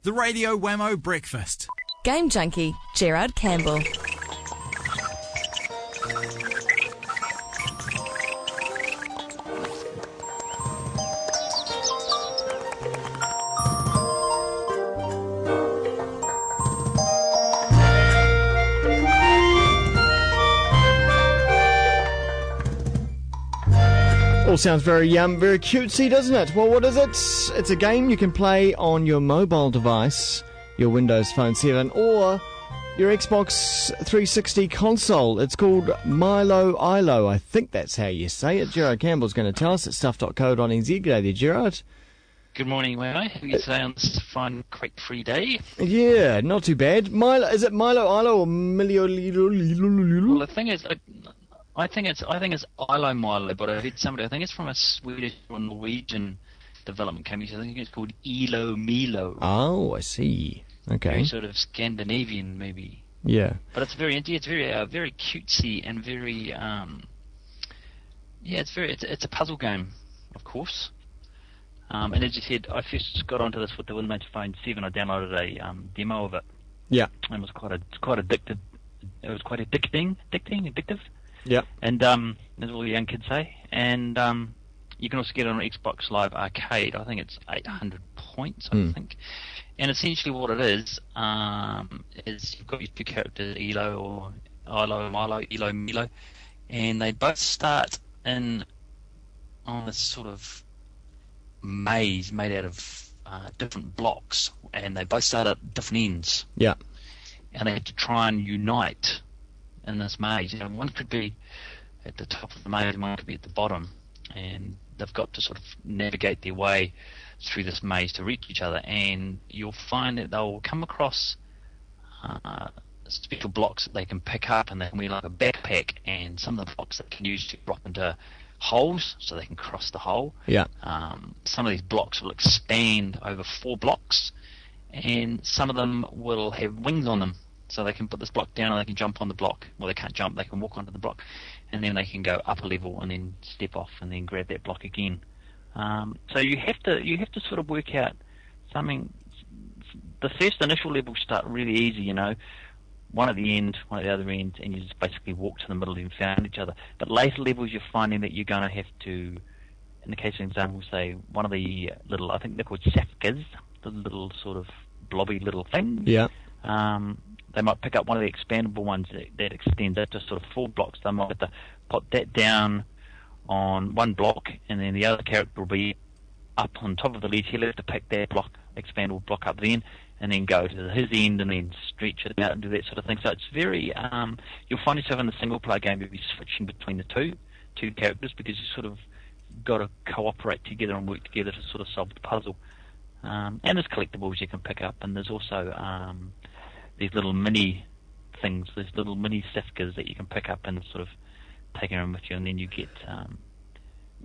The Radio Wammo Breakfast. Game junkie, Gerard Campbell. All sounds very very cutesy, doesn't it? Well, what is it? It's a game you can play on your mobile device, your Windows Phone 7, or your Xbox 360 console. It's called Ilomilo. I think that's how you say it. Gerard Campbell's going to tell us at stuff.co.nz. G'day there, Gerard. Good morning, Wammo. How are you today on this fine, crate-free day? Yeah, not too bad. Is it Ilo or Milio? Well, the thing is, I think it's Ilomilo, but I heard somebody. I think it's from a Swedish or Norwegian development company. So I think it's called Ilomilo. Oh, I see. Okay. Very sort of Scandinavian, maybe. Yeah. But it's very cutesy and very it's a puzzle game, of course. And as you said, I first got onto this with the Windows Phone 7. I downloaded a demo of it. Yeah. And it was quite addictive. It was quite addictive. Yeah. And as all the young kids say. And you can also get it on Xbox Live Arcade. I think it's 800 points, I think. And essentially what it is you've got your two characters, Ilomilo, and they both start on this sort of maze made out of different blocks, and they both start at different ends. Yeah. And they have to try and unite in this maze. You know, one could be at the top of the maze and one could be at the bottom, and they've got to sort of navigate their way through this maze to reach each other. And you'll find that they'll come across special blocks that they can pick up, and they can be like a backpack, and some of the blocks they can use to drop into holes so they can cross the hole. Yeah. Some of these blocks will expand over 4 blocks, and some of them will have wings on them, so they can put this block down and they can jump on the block. Well, they can't jump, they can walk onto the block, and then they can go up a level and then step off and then grab that block again. So you have to sort of work out something. The first initial levels start really easy, you know, one at the end, one at the other end, and you just basically walk to the middle and found each other. But later levels, you're finding that you're going to have to, in the case of example, say one of the little, I think they're called safkas, the little sort of blobby little things. Yeah. They might pick up one of the expandable ones that extends out to sort of 4 blocks. They might have to put that down on one block, and then the other character will be up on top of the ledge. He'll have to pick that expandable block up then, and then go to his end and then stretch it out and do that sort of thing. So it's very, you'll find yourself in the single player game, you'll be switching between the two characters, because you sort of got to cooperate together and work together to sort of solve the puzzle. And there's collectibles you can pick up, and there's also these little mini things, these little mini sifkas that you can pick up and sort of take around with you, and then you get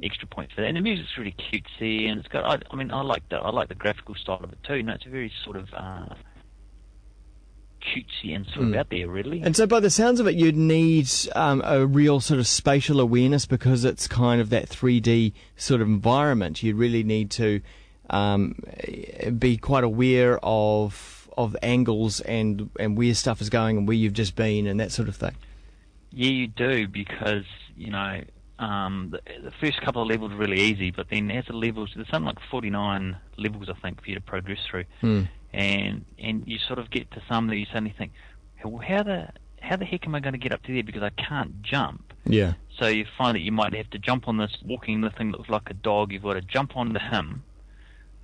extra points for that. And the music's really cutesy, and it's got, I like the graphical style of it too. You know, it's a very sort of cutesy and sort of out there, really. And so by the sounds of it, you'd need a real sort of spatial awareness, because it's kind of that 3D sort of environment. You really need to be quite aware of angles and where stuff is going and where you've just been and that sort of thing. Yeah, you do, because, you know, the first couple of levels are really easy, but then as the levels, there's something like 49 levels, I think, for you to progress through. And you sort of get to some that you suddenly think, well, how the heck am I going to get up to there, because I can't jump? Yeah. So you find that you might have to jump on this walking the thing that looks like a dog. You've got to jump onto him,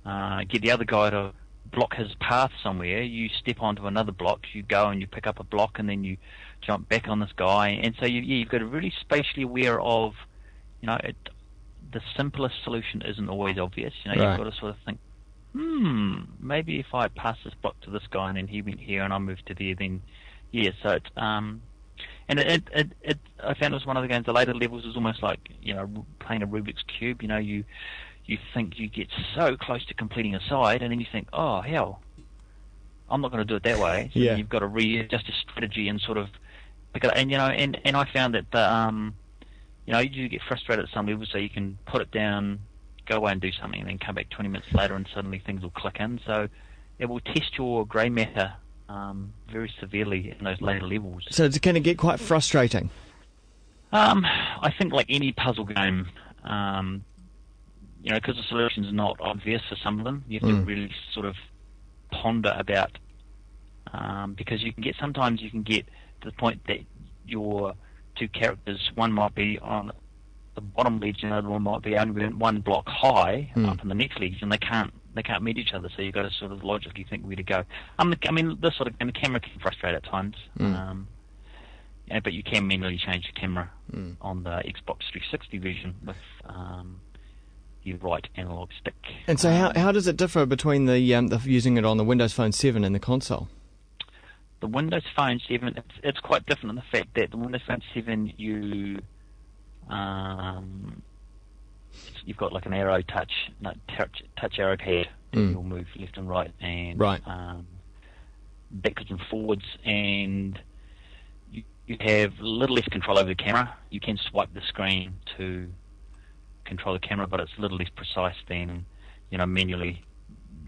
get the other guy to block his path somewhere. You step onto another block, you go and you pick up a block, and then you jump back on this guy. And so you've got to really spatially aware of, you know, the simplest solution isn't always obvious. You know, Right. You've got to sort of think, maybe if I pass this block to this guy and then he went here and I moved to there, then yeah. So it's and I found it was one of the games. The later levels is almost like, you know, playing a Rubik's cube. You know, you think you get so close to completing a side, and then you think, oh hell, I'm not going to do it that way. So Yeah. you've got to readjust a strategy and sort of pick it up. And you know, and I found that you know, you do get frustrated at some levels, so you can put it down, go away and do something, and then come back 20 minutes later, and suddenly things will click in. So it will test your grey matter very severely in those later levels. So it's going to get quite frustrating. I think like any puzzle game, because the solution's not obvious for some of them, you have to really sort of ponder about, because sometimes you can get to the point that your two characters, one might be on the bottom ledge and the other one might be only one block high up in the next ledge, and they can't meet each other. So you've got to sort of logically think where to go. This sort of game, the camera can frustrate at times, but you can manually change the camera on the Xbox 360 version with your right analog stick. And so, how does it differ between the using it on the Windows Phone 7 and the console? The Windows Phone 7, it's quite different in the fact that the Windows Phone 7, you've got like an arrow touch arrow pad that you'll move left and right and backwards and forwards, and you have little less control over the camera. You can swipe the screen to control the camera, but it's a little less precise than manually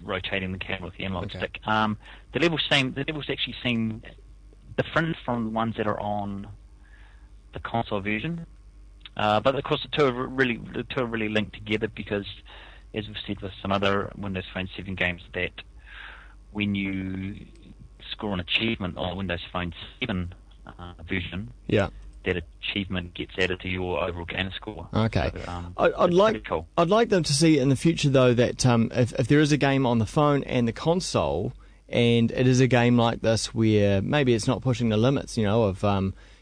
rotating the camera with the analog stick. The levels actually seem different from the ones that are on the console version, but of course the two are really linked together, because as we've said with some other Windows Phone 7 games, that when you score an achievement on Windows Phone 7 version, that achievement gets added to your overall game score. Okay. So, I'd like them to see in the future though that if there is a game on the phone and the console, and it is a game like this where maybe it's not pushing the limits, of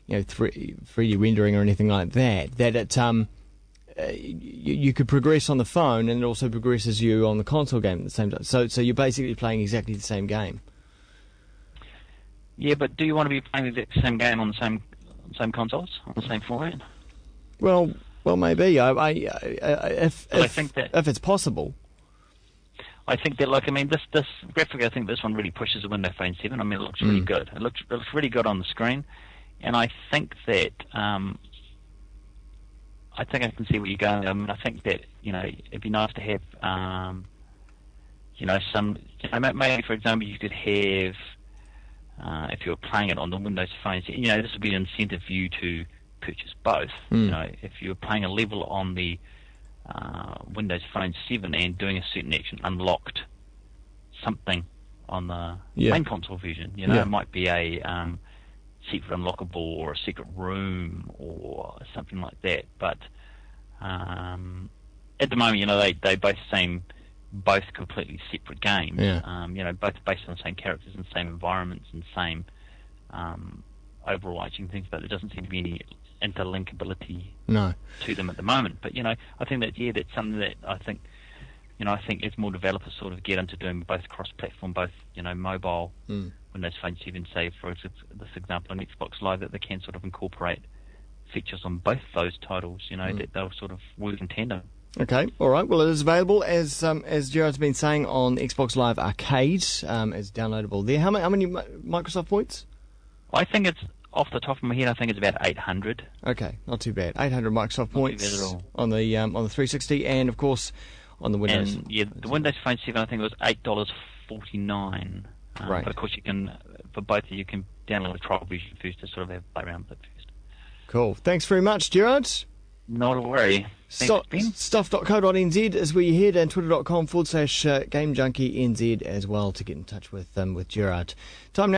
3D rendering or anything like that, that it you could progress on the phone and it also progresses you on the console game at the same time. So you're basically playing exactly the same game. Yeah, but do you want to be playing the same game on the same consoles, on the same format? Well, maybe. If it's possible. I think that this graphic, I think this one really pushes the Windows Phone 7. It looks really good. It looks really good on the screen, and I think that I can see where you're going. I think that it'd be nice to have maybe for example you could have. If you're playing it on the Windows Phone, this would be an incentive for you to purchase both. If you're playing a level on the Windows Phone 7 and doing a certain action unlocked something on the main console version, it might be a secret unlockable or a secret room or something like that. But at the moment, they both seem both completely separate games. Both based on the same characters and same environments and same overarching things, but there doesn't seem to be any interlinkability to them at the moment. But I think that's something that I think as more developers sort of get into doing both cross-platform, both mobile, Windows Phone 7, say for this example on Xbox Live, that they can sort of incorporate features on both those titles. That they'll sort of work in tandem. Okay, all right. Well, it is available, as Gerard's been saying, on Xbox Live Arcade. It's downloadable there. How many Microsoft points? I think it's, off the top of my head, I think it's about 800. Okay, not too bad. 800 Microsoft points on the 360, and of course on the Windows. And the Windows Phone 7, I think it was $8.49. Right. But of course, for both of you can download the trial version first to sort of have a play around with it first. Cool. Thanks very much, Gerard. Not a worry. Stuff.co.nz as we head, and twitter.com/GameJunkieNZ as well to get in touch with Gerard. Time now.